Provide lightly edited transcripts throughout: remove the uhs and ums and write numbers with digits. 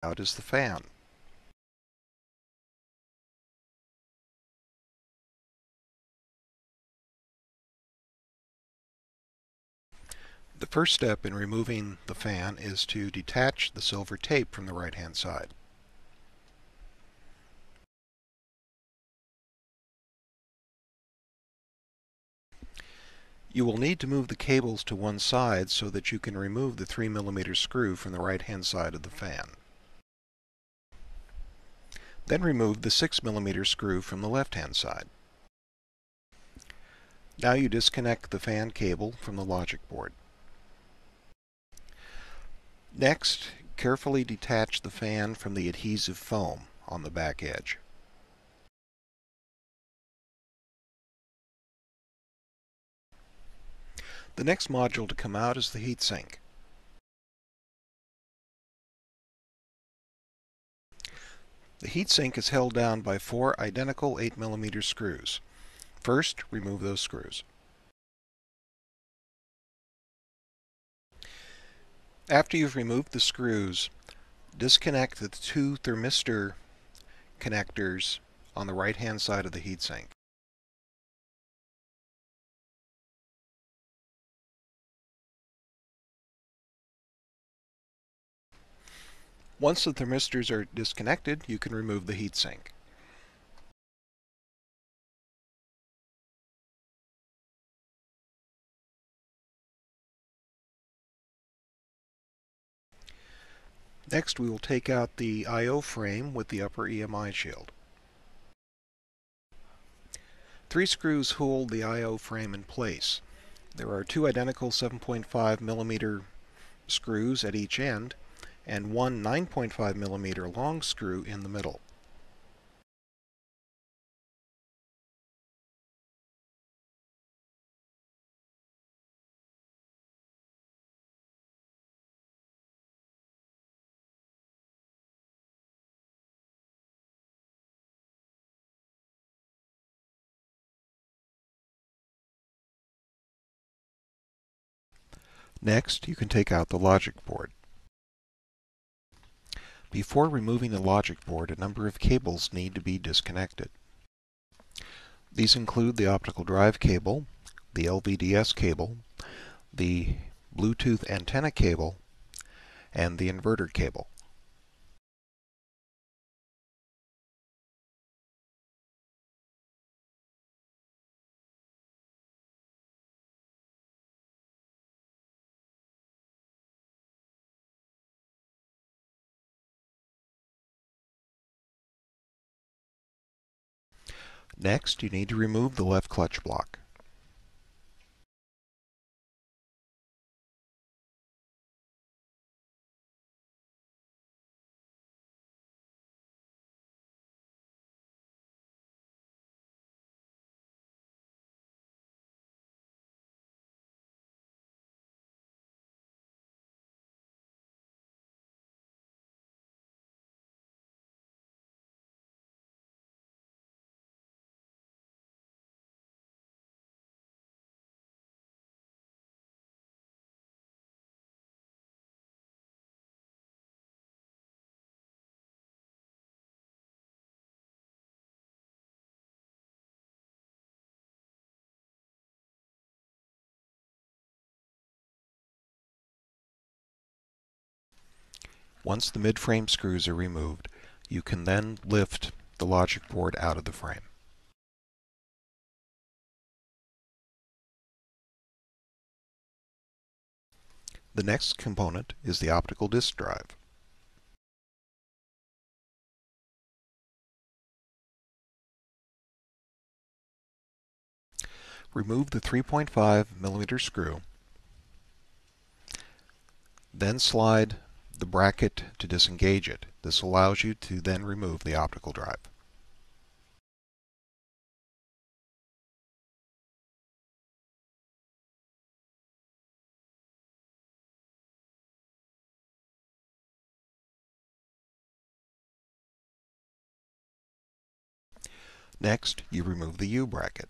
out is the fan. The first step in removing the fan is to detach the silver tape from the right-hand side. You will need to move the cables to one side so that you can remove the 3mm screw from the right-hand side of the fan. Then remove the 6mm screw from the left-hand side. Now you disconnect the fan cable from the logic board. Next, carefully detach the fan from the adhesive foam on the back edge. The next module to come out is the heatsink. The heatsink is held down by 4 identical 8mm screws. First, remove those screws. After you've removed the screws, disconnect the 2 thermistor connectors on the right-hand side of the heatsink. Once the thermistors are disconnected, you can remove the heatsink. Next, we will take out the I/O frame with the upper EMI shield. 3 screws hold the I/O frame in place. There are 2 identical 7.5mm screws at each end and 1 9.5mm long screw in the middle. Next, you can take out the logic board. Before removing the logic board, a number of cables need to be disconnected. These include the optical drive cable, the LVDS cable, the Bluetooth antenna cable, and the inverter cable. Next, you need to remove the left clutch block. Once the mid-frame screws are removed, you can then lift the logic board out of the frame. The next component is the optical disk drive. Remove the 3.5mm screw, then slide the bracket to disengage it. This allows you to then remove the optical drive. Next, you remove the U bracket.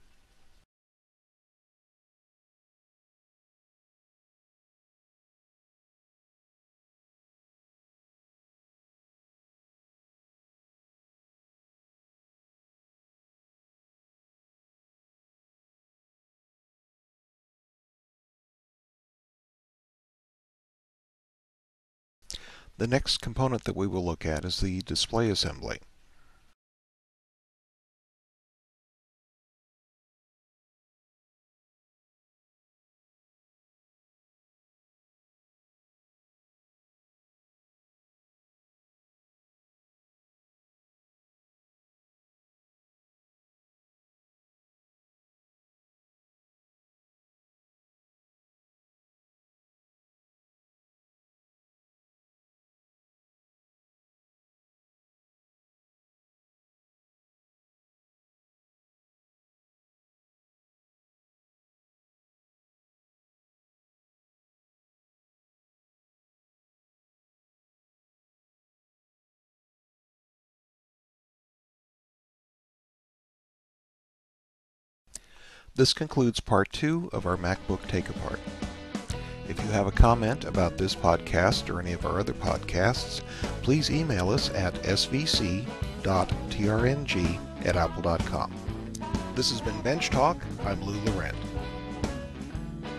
The next component that we will look at is the display assembly. This concludes part 2 of our MacBook Take Apart. If you have a comment about this podcast or any of our other podcasts, please email us at svc.trng@apple.com. This has been Bench Talk. I'm Lou Laurent.